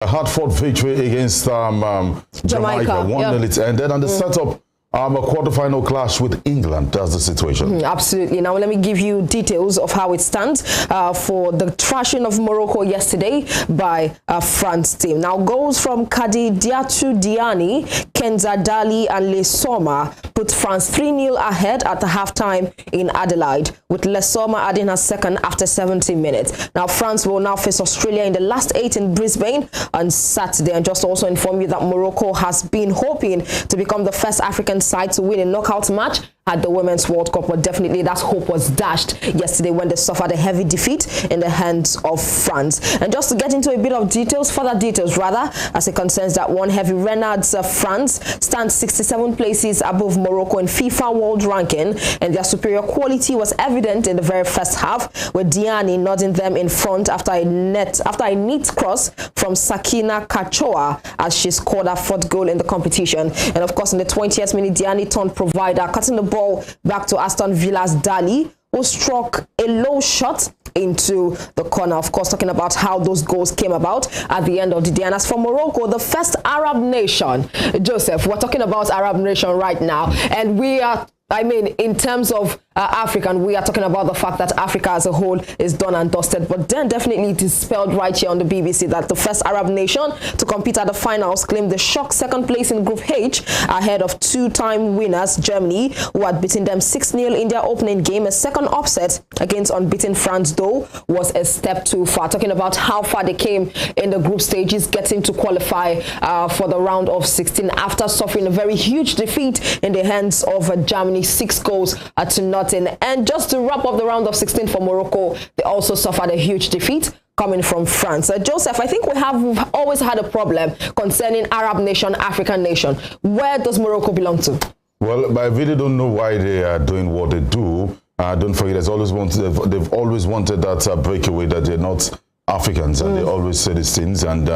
A hard-fought victory against Jamaica. 1-0 it ended, and the setup a quarter-final clash with England. That's the situation. Absolutely. Now let me give you details of how it stands for the thrashing of Morocco yesterday by France team. Now goals from Kadidiatou Diani, Kenza Dali and Lesoma put France 3-0 ahead at the halftime in Adelaide, with Lesoma adding her second after 70 minutes. Now France will now face Australia in the last 8 in Brisbane on Saturday. And just to also inform you that Morocco has been hoping to become the first African side to win a knockout match at the Women's World Cup, but definitely that hope was dashed yesterday when they suffered a heavy defeat in the hands of France. And just to get into a bit of details, further details rather, as it concerns that one, Heavy Renards France stands 67 places above Morocco in FIFA World Ranking, and their superior quality was evident in the very first half, with Diani nodding them in front after a neat cross from Sakina Kachoa as she scored her 4th goal in the competition. And of course, in the 20th minute, Diani turned provider, cutting the ball back to Aston Villa's Dali, who struck a low shot into the corner. Of course, talking about how those goals came about at the end of the day. And as for Morocco, the first Arab nation, Joseph, we're talking about Arab nation right now, and we are, I mean, in terms of African, we are talking about the fact that Africa as a whole is done and dusted. But then definitely it is spelled right here on the BBC that the first Arab nation to compete at the finals claimed the shock 2nd place in Group H ahead of 2-time winners Germany, who had beaten them 6-0 in their opening game. A second upset against unbeaten France, though, was a step too far. Talking about how far they came in the group stages, getting to qualify for the round of 16 after suffering a very huge defeat in the hands of Germany, 6 goals to nothing. And just to wrap up the round of 16 for Morocco, they also suffered a huge defeat coming from France. Joseph, I think we've always had a problem concerning Arab nation, African nation. Where does Morocco belong to? Well, I really don't know why they are doing what they do. Don't forget, they've always wanted that breakaway that they're not Africans, and they always say these things. And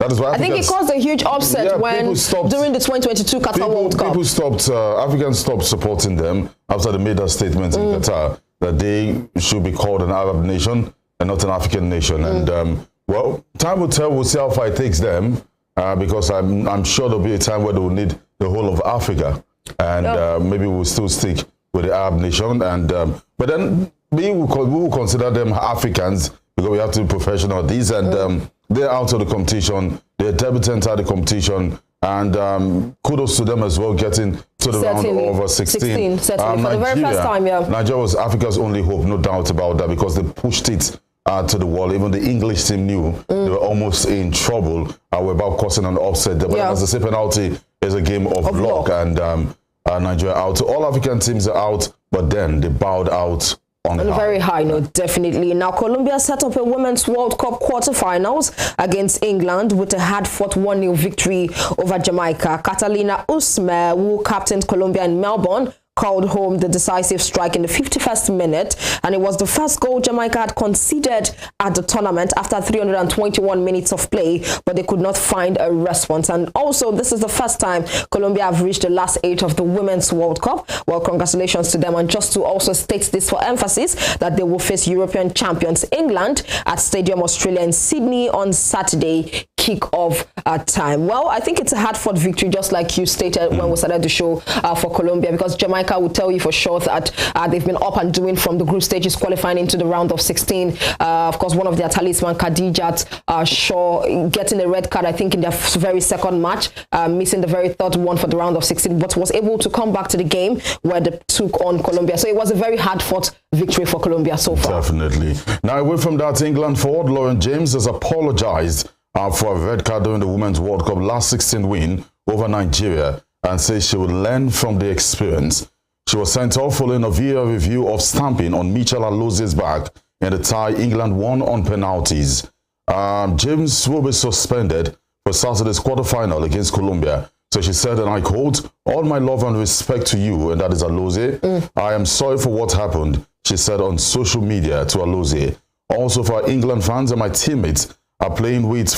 that is why I think it caused a huge upset when during the 2022 Qatar World Cup. Africans stopped supporting them after they made that statement in Qatar that they should be called an Arab nation and not an African nation. And well, time will tell. We'll see how far it takes them, because I'm sure there'll be a time where they will need the whole of Africa, and maybe we'll still stick with the Arab nation. And but then we will consider them Africans because we have to be professional at these. And they're out of the competition. They're debutants at the competition. And kudos to them as well, getting to the round of 16. For the very first time, Nigeria was Africa's only hope, no doubt about that, because they pushed it to the wall. Even the English team knew they were almost in trouble. We're about causing an upset. But as I say, penalty is a game of luck. And Nigeria out. So all African teams are out, but then they bowed out on a very high note, definitely. Now, Colombia set up a Women's World Cup quarterfinals against England with a hard-fought 1-0 victory over Jamaica. Catalina Usme, who captained Colombia in Melbourne, called home the decisive strike in the 51st minute, and it was the first goal Jamaica had conceded at the tournament after 321 minutes of play, but they could not find a response. And also, this is the first time Colombia have reached the last 8 of the Women's World Cup. Well, congratulations to them. And just to also state this for emphasis, that they will face European champions England at Stadium Australia in Sydney on Saturday, kick-off time. Well, I think it's a hard-fought victory, just like you stated when we started the show, for Colombia, because Jamaica will tell you for sure that they've been up and doing from the group stages, qualifying into the round of 16. Of course, one of their talisman, Khadijat Shaw, getting a red card, I think, in their very second match, missing the very 3rd one for the round of 16, but was able to come back to the game where they took on Colombia. So it was a very hard-fought victory for Colombia so far. Definitely. Now, away from that, England forward Lauren James has apologized for a red card during the Women's World Cup last 16 win over Nigeria, and says she will learn from the experience. She was sent off following a VAR review of stamping on Michelle Aloze's back in the tie England won on penalties. James will be suspended for Saturday's quarterfinal against Colombia. So she said, and I quote, "All my love and respect to you," and that is Aloze. "I am sorry for what happened," she said on social media to Aloze. "Also, for our England fans and my teammates are playing with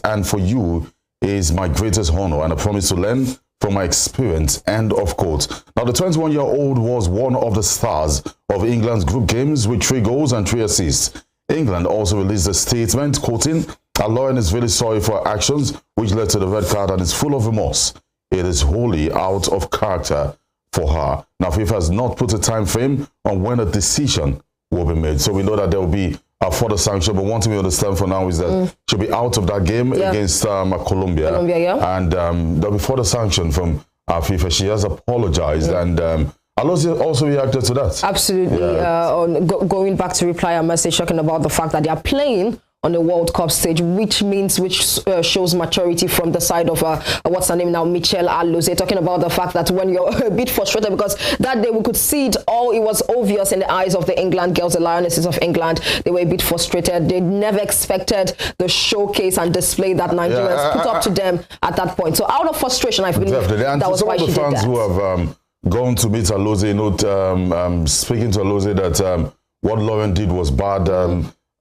and for you is my greatest honor, and I promise to learn from my experience." End of quote. Now, the 21-year-old was one of the stars of England's group games with 3 goals and 3 assists. England also released a statement quoting Lauren is really sorry for her actions, which led to the red card, and is full of remorse. It is wholly out of character for her. Now, FIFA has not put a time frame on when a decision will be made. So we know that there will be a further sanction, but one thing we understand for now is that she'll be out of that game against Colombia. And there'll be further sanction from FIFA. She has apologized, and Alozie also reacted to that. Absolutely. Going back to reply a message talking about the fact that they are playing on the World Cup stage, which shows maturity from the side of what's her name now, Michelle Alozie, talking about the fact that when you're a bit frustrated, because that day we could see it all, it was obvious in the eyes of the England girls, the Lionesses of England. They were a bit frustrated. They never expected the showcase and display that Nigerians put up to them at that point. So out of frustration, I believe that was why she did that. Some of the fans who have gone to meet Alozie, speaking to Alozie that what Lauren did was bad.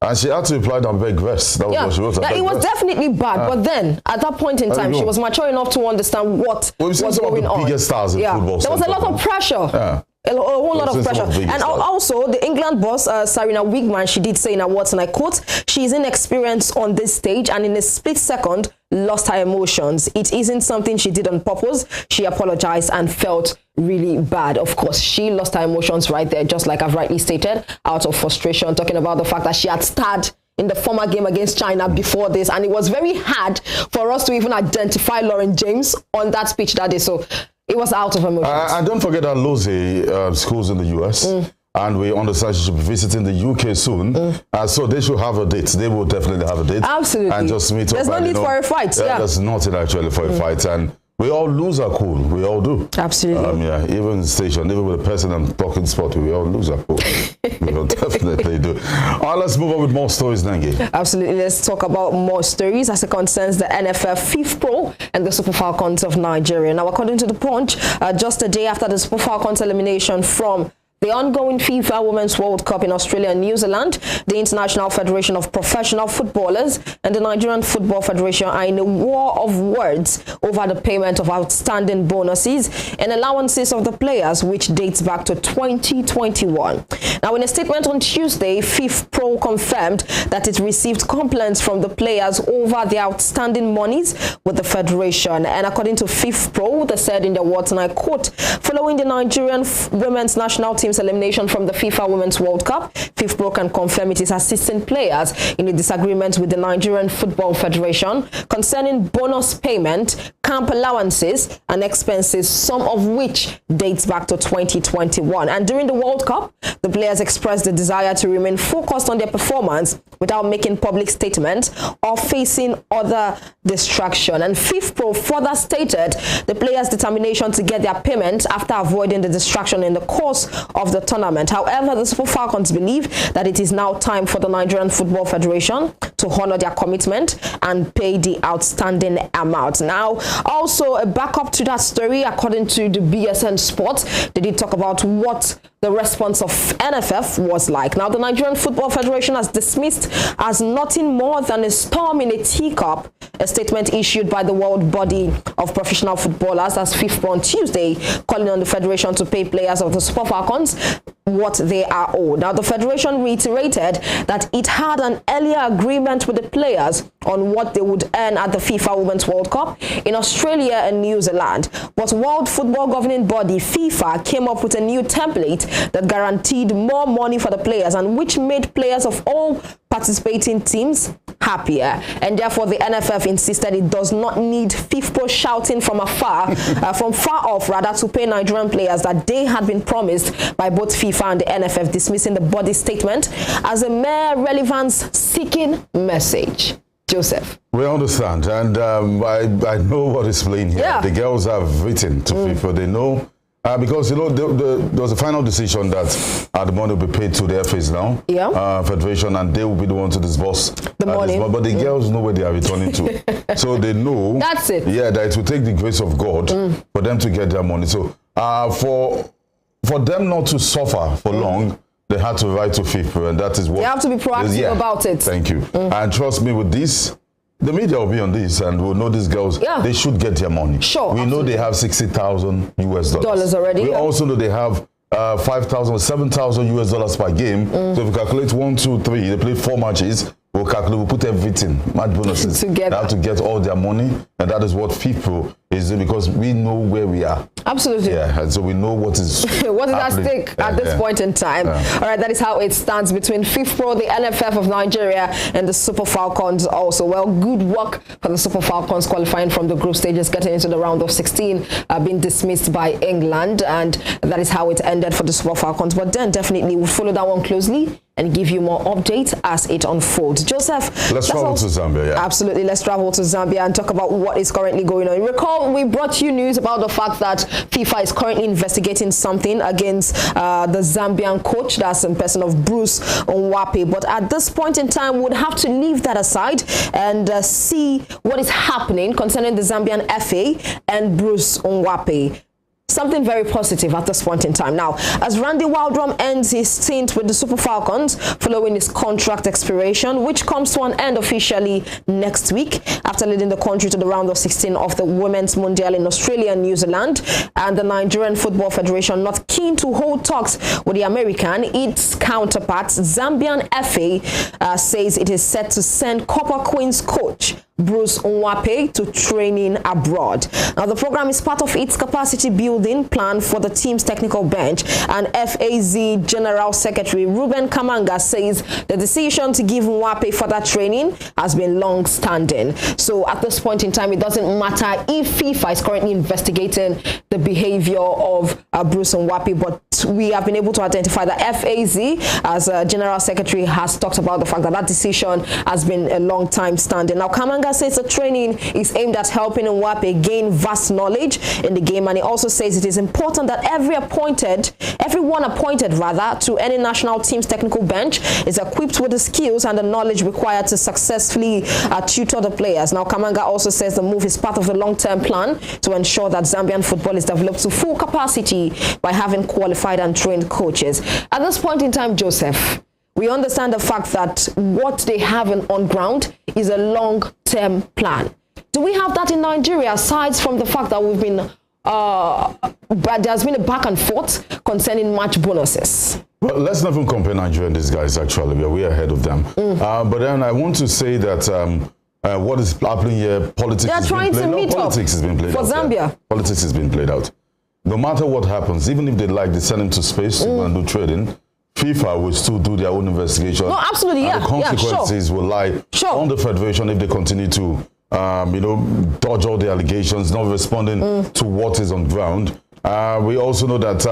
And she had to reply that beg rest. That was what she wrote. It was definitely bad, but then at that point in time, she was mature enough to understand what was going on. Biggest stars in football. There was a lot of pressure. A whole lot of pressure. And also, the England boss, Sarina Wigman, she did say in her words, and I quote, "She's inexperienced on this stage and in a split second lost her emotions. It isn't something she did on purpose. She apologized and felt really bad." Of course, she lost her emotions right there, just like I've rightly stated, out of frustration, talking about the fact that she had starred in the former game against China before this, and it was very hard for us to even identify Lauren James on that pitch that day. So it was out of emotions. And don't forget that Alozie schools in the US, and we understand she should be visiting the UK soon. So they should have a date. They will definitely have a date. Absolutely. And just meet up. There's no need for a fight. There's nothing actually for a fight. And we all lose our cool. We all do. Absolutely. Even in station, even with the person I'm talking sport, we all lose our cool. We will definitely do. All right, let's move on with more stories, Nengi. Absolutely. Let's talk about more stories as it concerns the NFF, FIF Pro, and the Super Falcons of Nigeria. Now, according to the Punch, just a day after the Super Falcons elimination from the ongoing FIFA Women's World Cup in Australia and New Zealand, the International Federation of Professional Footballers and the Nigerian Football Federation are in a war of words over the payment of outstanding bonuses and allowances of the players, which dates back to 2021. Now, in a statement on Tuesday, FIF Pro confirmed that it received complaints from the players over the outstanding monies with the federation. And according to FIF Pro, they said in their words, and I quote, "Following the Nigerian women's national team's elimination from the FIFA Women's World Cup, FIF Pro can confirm it is assisting players in a disagreement with the Nigerian Football Federation concerning bonus payment, camp allowances and expenses, some of which dates back to 2021. And during the World Cup, the players expressed the desire to remain focused on their performance without making public statements or facing other distraction." And FIF Pro further stated the players' determination to get their payment after avoiding the distraction in the course of the tournament. However, the Super Falcons believe that it is now time for the Nigerian Football Federation to honor their commitment and pay the outstanding amount. Now, also a backup to that story, according to the BSN Sport, they did talk about what the response of NFF was like. Now, the Nigerian Football Federation has dismissed as nothing more than a storm in a teacup a statement issued by the World Body of Professional Footballers as FIF on Tuesday, calling on the federation to pay players of the Super Falcons what they are owed. Now, the federation reiterated that it had an earlier agreement with the players on what they would earn at the FIFA Women's World Cup in Australia and New Zealand. But World Football Governing Body, FIFA, came up with a new template that guaranteed more money for the players and which made players of all participating teams happier. And therefore, the NFF insisted it does not need FIFA shouting from afar, from far off, rather, to pay Nigerian players that they had been promised by both FIFA and the NFF, dismissing the body statement as a mere relevance-seeking message. Joseph. We understand, and I know what is playing here. Yeah. The girls have written to FIFA. They know, because, you know, there was a final decision that the money will be paid to the FAs now, Federation, and they will be the one to disburse the money. But the girls know where they are returning to. So they know. That's it. Yeah, that it will take the grace of God for them to get their money. So for them not to suffer for long, they had to write to FIFA, and that is what... They have to be proactive about it. Thank you. And trust me, with this, the media will be on this, and we'll know these girls, they should get their money. Sure. We know they have $60,000 US dollars already. We also know they have $5,000, $7,000 US per game. So if you calculate 1, 2, 3, they played 4 matches, we'll calculate, we'll put everything, match bonuses. Together. They have to get all their money, and that is what FIFA is doing because we know where we are. Absolutely. Yeah, and so we know what is what is at stake at this point in time. All right, that is how it stands between FIFPro, the NFF of Nigeria, and the Super Falcons also. Well, good work for the Super Falcons qualifying from the group stages, getting into the round of 16, being dismissed by England, and that is how it ended for the Super Falcons. But then definitely we'll follow that one closely and give you more updates as it unfolds. Joseph, let's travel to Zambia. Yeah. Absolutely, let's travel to Zambia and talk about what is currently going on. Recall, we brought you news about the fact that FIFA is currently investigating something against the Zambian coach, that's in person of Bruce Onwape. But at this point in time, we would have to leave that aside and see what is happening concerning the Zambian FA and Bruce Onwape. Something very positive at this point in time. Now, as Randy Waldrum ends his stint with the Super Falcons following his contract expiration, which comes to an end officially next week after leading the country to the round of 16 of the Women's Mundial in Australia and New Zealand, and the Nigerian Football Federation not keen to hold talks with the American, its counterparts, Zambian FA says it is set to send Copper Queens coach Bruce Onwape to training abroad. Now, the program is part of its capacity building plan for the team's technical bench, and FAZ General Secretary Ruben Kamanga says the decision to give Onwape further training has been long-standing. So at this point in time, it doesn't matter if FIFA is currently investigating the behavior of Bruce Onwape, but we have been able to identify that FAZ, as General Secretary, has talked about the fact that that decision has been a long time standing. Now, Kamanga says the training is aimed at helping Onwape gain vast knowledge in the game, and he also says it is important that everyone appointed to any national team's technical bench is equipped with the skills and the knowledge required to successfully tutor the players. Now, Kamanga also says the move is part of the long-term plan to ensure that Zambian football is developed to full capacity by having qualified and trained coaches. At this point in time, Joseph, we understand the fact that what they have on ground is a long-term plan. Do we have that in Nigeria, aside from the fact that we've been, but there's been a back and forth concerning match bonuses? Well, let's not even compare Nigeria and these guys, actually. We're ahead of them. But then I want to say that what is happening here, politics is being played out. Politics is being played out. For Zambia. Yeah. Politics is being played out. No matter what happens, even if they send them to space to go and do trading, FIFA will still do their own investigation. No, absolutely, yeah. And the consequences will lie on the federation if they continue to, dodge all the allegations, not responding to what is on ground. We also know that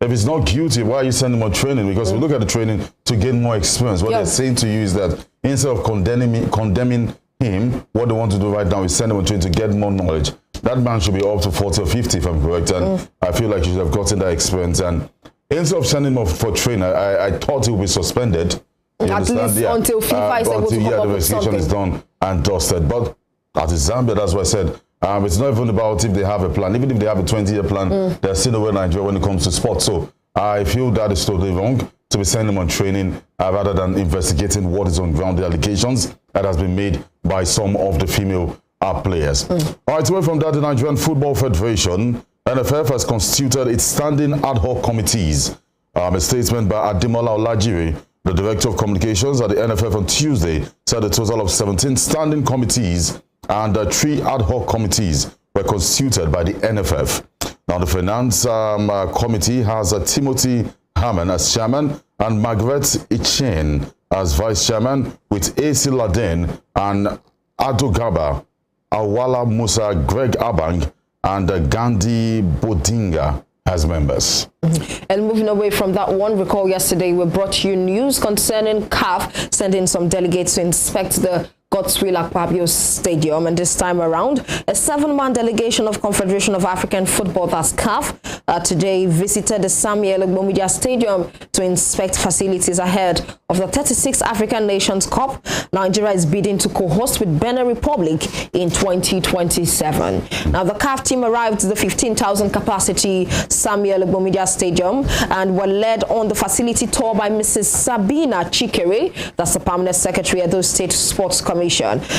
if it's not guilty, why are you sending more training? Because we look at the training to gain more experience. What they're saying to you is that instead of condemning him, what they want to do right now is send him on training to get more knowledge. That man should be up to 40 or 50, if I'm correct. And I feel like he should have gotten that experience. And instead of sending him off for training, I thought he would be suspended. At least until FIFA is able to come up with something. The investigation is done and dusted. But at Zambia, that's what I said. It's not even about if they have a plan. Even if they have a 20-year plan, they're still away Nigeria when it comes to sports. So I feel that is totally wrong to be sending them on training rather than investigating what is on ground, the allegations that has been made by some of the female players. All right, away from that, the Nigerian Football Federation, NFF, has constituted its standing ad hoc committees. A statement by Ademola Olajire, the Director of Communications at the NFF, on Tuesday said a total of 17 standing committees and 3 ad hoc committees were constituted by the NFF. Now, the Finance Committee has Timothy Hammond as chairman and Margaret Ichen as vice chairman, with AC Laden and Adogaba, Awala Musa, Greg Abang, and Gandhi Bodinga as members. And moving away from that one, recall yesterday we brought you news concerning CAF sending some delegates to inspect the Godswill Akpabio Stadium, and this time around, a 7-man delegation of Confederation of African Football, that's CAF, today visited the Samuel Egbomudia Stadium to inspect facilities ahead of the 36th African Nations Cup Nigeria is bidding to co-host with Benin Republic in 2027. Now, the CAF team arrived at the 15,000 capacity Samuel Egbomudia Stadium and were led on the facility tour by Mrs. Sabina Chikere, that's the permanent secretary at the State Sports Commission.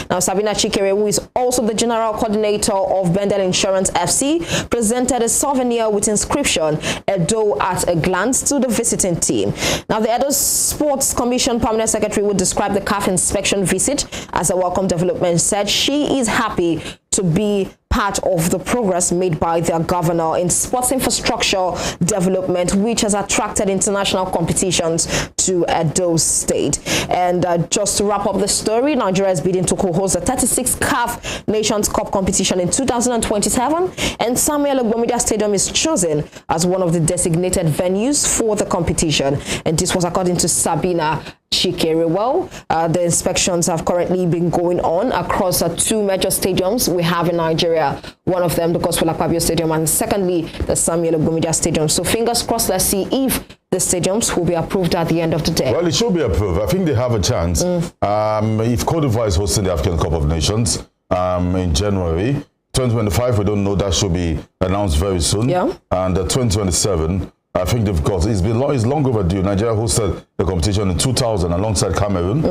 Now, Sabina Chikere, who is also the general coordinator of Bendel Insurance FC, presented a souvenir with inscription "Edo at a glance" to the visiting team. team. Now, the Edo Sports Commission Permanent Secretary would describe the CAF inspection visit as a welcome development, said she is happy to be part of the progress made by their governor in sports infrastructure development, which has attracted international competitions to Edo State. And just to wrap up the story, Nigeria is bidding to co-host the 36th CAF Nations Cup competition in 2027, and Samuel Ogbomodia Stadium is chosen as one of the designated venues for the competition. And this was according to Sabina Chikere. Well, the inspections have currently been going on across two major stadiums we have in Nigeria. One of them, the Gospel Akpabio Stadium, and secondly, the Samuel Ogbomodia Stadium. So fingers crossed, let's see if the stadiums will be approved at the end of the day. Well, it should be approved. I think they have a chance. If Cote d'Ivoire is hosting the African Cup of Nations in January 2025, we don't know. That should be announced very soon. Yeah. And 2027, I think they've got, it's long overdue. Nigeria hosted the competition in 2000 alongside Cameroon.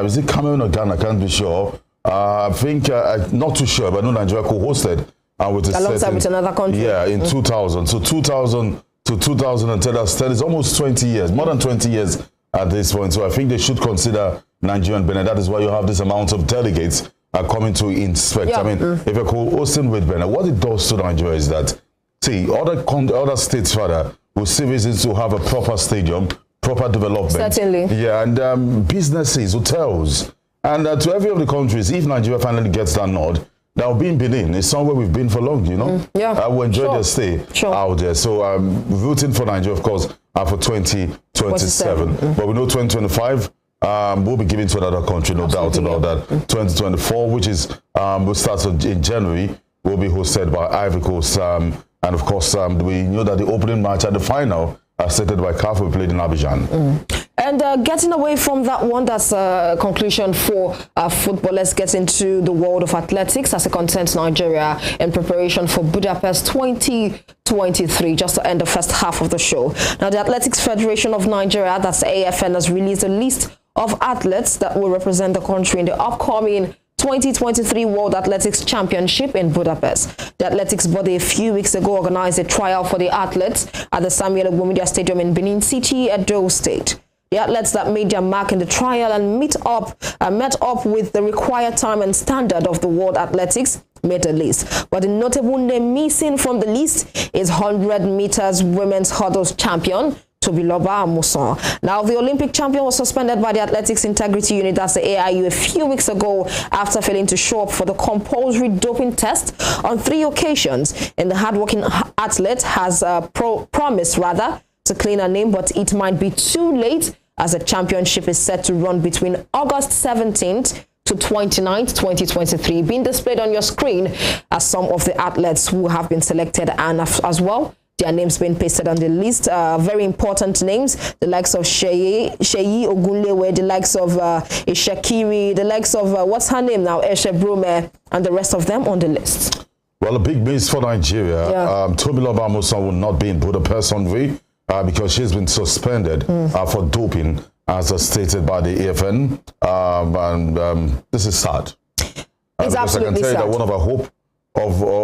Is it Cameroon or Ghana? I can't be sure. I think, not too sure, but I know Nigeria co-hosted. Alongside with another country. Yeah, in 2000. So 2000 to 2010, it's almost 20 years, more than 20 years at this point. So I think they should consider Nigeria and Benin. That is why you have this amount of delegates coming to inspect. Yeah. I mean, if you're co-hosting with Benin, what it does to Nigeria is that, see, other states, rather, will see reasons to have a proper stadium, proper development. Certainly. Yeah, and businesses, hotels. And to every of the countries, if Nigeria finally gets that nod, now being Benin is somewhere we've been for long, you know. Yeah. I will enjoy their stay out there. So I'm rooting for Nigeria, of course, for 2027. But we know 2025 we'll be giving to another country, no doubt about that. 2024, which is will start in January, will be hosted by Ivory Coast. And of course, we know that the opening match and the final are stated by CAF, we played in Abidjan. And getting away from that one, that's a conclusion for football. Let's get into the world of athletics as it concerns Nigeria in preparation for Budapest 2023, just to end the first half of the show. Now, the Athletics Federation of Nigeria, that's AFN, has released a list of athletes that will represent the country in the upcoming 2023 World Athletics Championship in Budapest. The athletics body a few weeks ago organized a trial for the athletes at the Samuel Ogbomodia Stadium in Benin City, Edo State. The athletes that made their mark in the trial and met up with the required time and standard of the World Athletics made the list. But the notable name missing from the list is 100 meters women's hurdles champion Tobiloba Amuson. Now, the Olympic champion was suspended by the Athletics Integrity Unit, that's the AIU, a few weeks ago after failing to show up for the compulsory doping test on 3 occasions. And the hardworking athlete has promised to clean her name, but it might be too late as the championship is set to run between August 17th to 29th, 2023. Being displayed on your screen are some of the athletes who have been selected, and as well, their names being pasted on the list. Very important names, the likes of Sheyi Ogunlewe, the likes of Ishakiri, the likes of, what's her name now, Eshe Brume, and the rest of them on the list. Well, a big miss for Nigeria. Yeah. Tobiloba Amuson will not be in Budapest on way because she's been suspended for doping, as stated by the AFN. This is sad. It's absolutely sad. I can tell you that one of our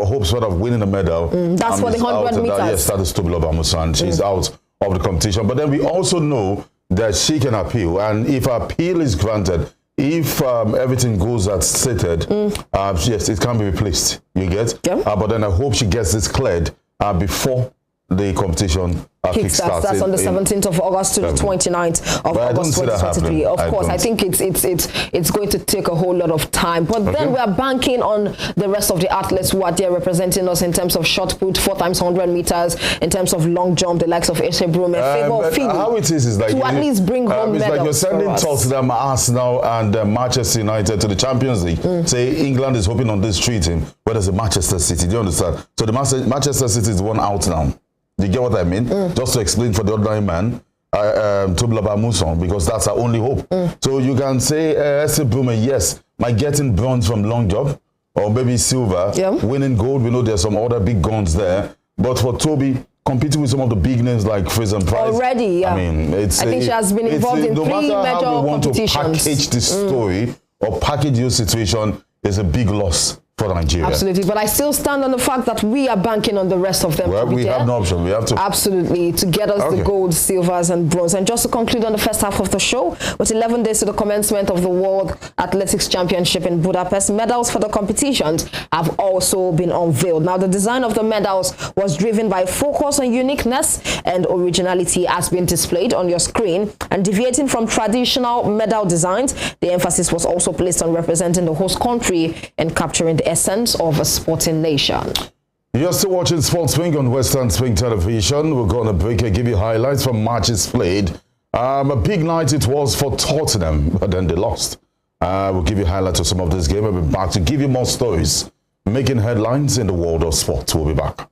hopes of winning a medal. That's for the 100 meters. Yes, that is Tobiloba Amuson. She's out of the competition. But then we also know that she can appeal. And if appeal is granted, if everything goes as stated, yes, it can be replaced. You get? Yeah. But then I hope she gets this cleared before the competition kickstarts. That's on the 17th of August to the 29th of August 2023. Of course, I think it's going to take a whole lot of time. But then we are banking on the rest of the athletes who are there representing us in terms of shot put, 4x100 meters, in terms of long jump, the likes of Eshe Brume, how it is like to at least bring home medals. It's like you're sending Tottenham, Arsenal, and Manchester United to the Champions League. Say England is hoping on this treating, where there's a Manchester City. Do you understand? So the Manchester City is the one out now. You get what I mean? Just to explain for the ordinary man, Tobiloba Amuson, because that's our only hope. So you can say, Eshe Brume, yes, might getting bronze from long jump, or maybe silver, winning gold. We know there's some other big guns there. But for Toby, competing with some of the big names like Fraser and Price. Already, yeah. I mean, I think she has been involved in 3 major competitions. No matter how we want to package the story or package your situation, is a big loss for Nigeria. Absolutely, but I still stand on the fact that we are banking on the rest of them. Well, we have no option. We have to. Absolutely, to get us the gold, silvers, and bronze. And just to conclude on the first half of the show, with 11 days to the commencement of the World Athletics Championship in Budapest, medals for the competitions have also been unveiled. Now, the design of the medals was driven by focus on uniqueness and originality, as been displayed on your screen. And deviating from traditional medal designs, the emphasis was also placed on representing the host country and capturing the essence of a sporting nation. You're still watching Sports Swing on Western Swing Television. We're going to break and give you highlights from matches played. A big night it was for Tottenham, but then they lost. We'll give you highlights of some of this game. We'll be back to give you more stories making headlines in the world of sports. We'll be back.